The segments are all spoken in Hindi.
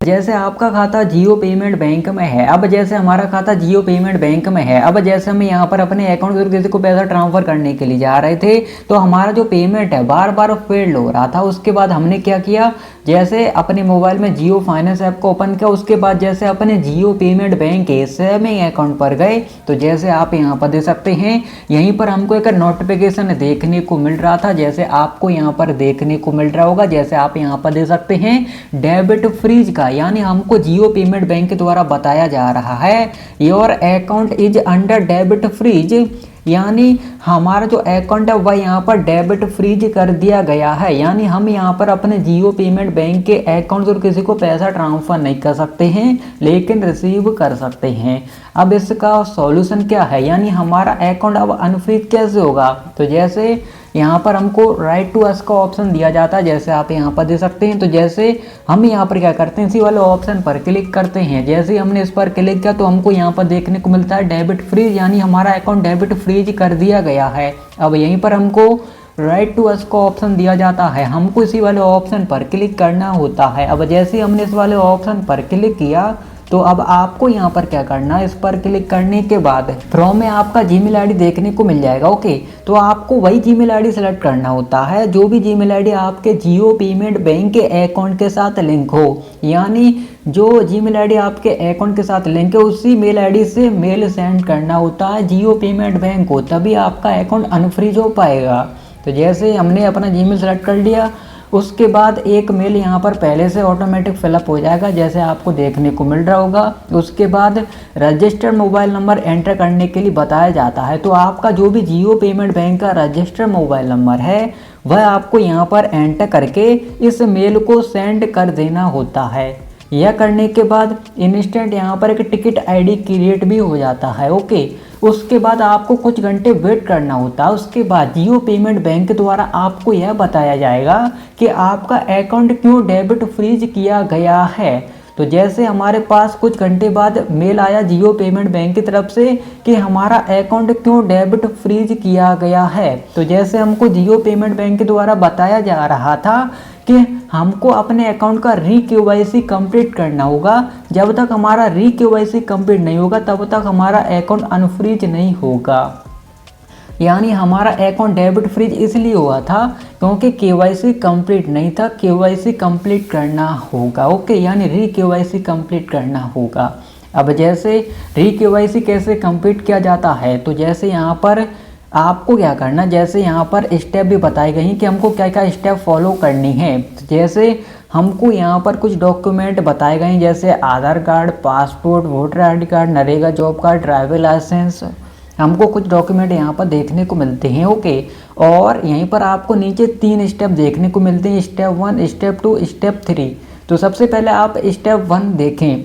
जैसे आपका खाता जियो पेमेंट बैंक में है, अब जैसे हमारा खाता जियो पेमेंट बैंक में है, अब जैसे हम यहाँ पर अपने अकाउंट से किसी को पैसा ट्रांसफर करने के लिए जा रहे थे तो हमारा जो पेमेंट है बार बार फेल्ड हो रहा था। उसके बाद हमने क्या किया, जैसे अपने मोबाइल में जियो फाइनेंस ऐप को ओपन किया, उसके बाद जैसे अपने जियो पेमेंट बैंक के सेविंग अकाउंट पर गए तो जैसे आप यहाँ पर दे सकते हैं, यहीं पर हमको एक नोटिफिकेशन देखने को मिल रहा था, जैसे आपको यहाँ पर देखने को मिल रहा होगा। जैसे आप यहाँ पर दे सकते हैं डेबिट फ्रीज का, यानी हमको जियो पेमेंट बैंक के द्वारा बताया जा रहा है your account is under debit freeze, यानी हमारा जो अकाउंट है वह यहाँ पर डेबिट फ्रीज कर दिया गया है। यानी हम यहाँ पर अपने जियो पेमेंट बैंक के अकाउंट से किसी को पैसा ट्रांसफर नहीं कर सकते हैं, लेकिन रिसीव कर सकते हैं। अब इसका सॉल्यूशन क्या है, यानी हमारा अकाउंट अब अनफ्रीज कैसे होगा, तो जैसे यहाँ पर हमको राइट टू अस का ऑप्शन दिया जाता है, जैसे आप यहाँ पर दे सकते हैं। तो जैसे हम यहाँ पर क्या करते हैं, इसी वाले ऑप्शन पर क्लिक करते हैं। जैसे हमने इस पर क्लिक किया तो हमको यहाँ पर देखने को मिलता है डेबिट फ्रीज, यानी हमारा अकाउंट डेबिट फ्रीज कर दिया गया है। अब यहीं पर हमको राइट टू अस का ऑप्शन दिया जाता है, हमको इसी वाले ऑप्शन पर क्लिक करना होता है। अब जैसे हमने इस वाले ऑप्शन पर क्लिक किया तो अब आपको यहाँ पर क्या करना है, इस पर क्लिक करने के बाद फ्रॉम में आपका जीमेल आईडी देखने को मिल जाएगा। ओके, तो आपको वही जीमेल आईडी सेलेक्ट करना होता है जो भी जीमेल आईडी आपके जियो पेमेंट बैंक के अकाउंट के साथ लिंक हो, यानी जो जीमेल आईडी आपके अकाउंट के साथ लिंक है उसी मेल आईडी से मेल सेंड करना होता है जियो पेमेंट बैंक को, तभी आपका अकाउंट अनफ्रीज हो पाएगा। तो जैसे हमने अपना जीमेल सेलेक्ट कर लिया, उसके बाद एक मेल यहाँ पर पहले से ऑटोमेटिक फिलअप हो जाएगा, जैसे आपको देखने को मिल रहा होगा। उसके बाद रजिस्टर्ड मोबाइल नंबर एंटर करने के लिए बताया जाता है, तो आपका जो भी जियो पेमेंट बैंक का रजिस्टर्ड मोबाइल नंबर है वह आपको यहाँ पर एंटर करके इस मेल को सेंड कर देना होता है। यह करने के बाद इंस्टेंट यहाँ पर एक टिकट आईडी क्रिएट भी हो जाता है। ओके, उसके बाद आपको कुछ घंटे वेट करना होता है। उसके बाद जियो पेमेंट बैंक द्वारा आपको यह बताया जाएगा कि आपका अकाउंट क्यों डेबिट फ्रीज किया गया है। तो जैसे हमारे पास कुछ घंटे बाद मेल आया जियो पेमेंट बैंक की तरफ से कि हमारा अकाउंट क्यों डेबिट फ्रीज किया गया है, तो जैसे हमको जियो पेमेंट बैंक के द्वारा बताया जा रहा था कि हमको अपने अकाउंट का री-केवाईसी कंप्लीट करना होगा। जब तक हमारा री-केवाईसी कंप्लीट नहीं होगा तब तक हमारा अकाउंट अनफ्रीज नहीं होगा। यानी हमारा अकाउंट डेबिट फ्रीज इसलिए हुआ था क्योंकि केवाईसी कंप्लीट नहीं था, केवाईसी कंप्लीट करना होगा। ओके, यानी री-केवाईसी कंप्लीट करना होगा। अब जैसे री-केवाईसी कैसे कंप्लीट किया जाता है, तो जैसे यहाँ पर आपको क्या करना, जैसे यहाँ पर स्टेप भी बताई गई कि हमको क्या क्या स्टेप फॉलो करनी है। तो जैसे हमको यहाँ पर कुछ डॉक्यूमेंट बताए गए, जैसे Aadhaar card, passport, voter ID card, NREGA job card, driver licence, हमको कुछ डॉक्यूमेंट यहाँ पर देखने को मिलते हैं। ओके, और यहीं पर आपको नीचे 3 स्टेप देखने को मिलते हैं, स्टेप 1, स्टेप 2, स्टेप 3। तो सबसे पहले आप स्टेप 1 देखें।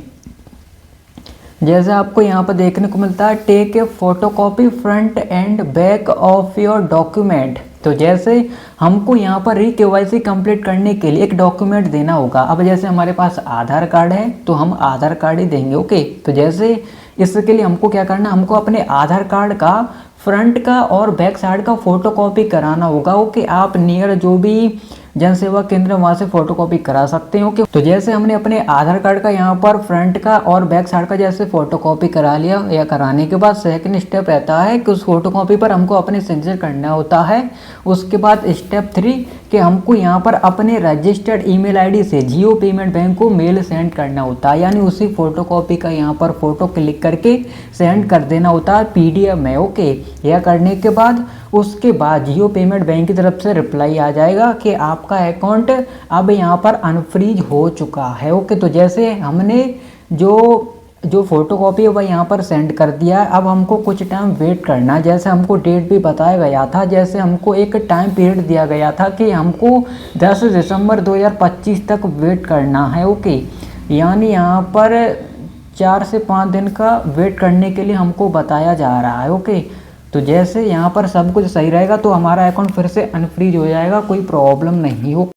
जैसे आपको यहाँ पर देखने को मिलता है take a photocopy front and back of your document. तो जैसे हमको यहाँ पर री-केवाईसी कंप्लीट करने के लिए एक डॉक्यूमेंट देना होगा। अब जैसे हमारे पास आधार कार्ड है तो हम आधार कार्ड ही देंगे। ओके, तो जैसे इसके लिए हमको क्या करना, हमको अपने आधार कार्ड का फ्रंट का और बैक साइड का फोटोकॉपी कराना होगा। ओके, आप नियर जो भी जन सेवा केंद्र वहाँ से फोटोकॉपी करा सकते हैं। ओके, तो जैसे हमने अपने आधार कार्ड का यहाँ पर फ्रंट का और बैक साइड का जैसे फोटोकॉपी करा लिया, या कराने के बाद सेकंड स्टेप रहता है कि उस फोटोकॉपी पर हमको अपने सिग्नेचर करना होता है। उसके बाद स्टेप 3 कि हमको यहाँ पर अपने रजिस्टर्ड ईमेल आईडी से जियो पेमेंट बैंक को मेल सेंड करना होता है, यानी उसी फोटोकॉपी का यहाँ पर फोटो क्लिक करके सेंड कर देना होता है PDF में। ओके, यह करने के बाद उसके बाद जियो पेमेंट बैंक की तरफ से रिप्लाई आ जाएगा कि आपका अकाउंट अब यहाँ पर अनफ्रीज हो चुका है। ओके, तो जैसे हमने जो फोटोकॉपी है वह यहाँ पर सेंड कर दिया है। अब हमको कुछ टाइम वेट करना, जैसे हमको डेट भी बताया गया था, जैसे हमको एक टाइम पीरियड दिया गया था कि हमको 10 दिसंबर 2025 तक वेट करना है। ओके, यानी यहाँ पर 4 से 5 दिन का वेट करने के लिए हमको बताया जा रहा है। ओके, तो जैसे यहाँ पर सब कुछ सही रहेगा तो हमारा अकाउंट फिर से अनफ्रीज हो जाएगा, कोई प्रॉब्लम नहीं हो।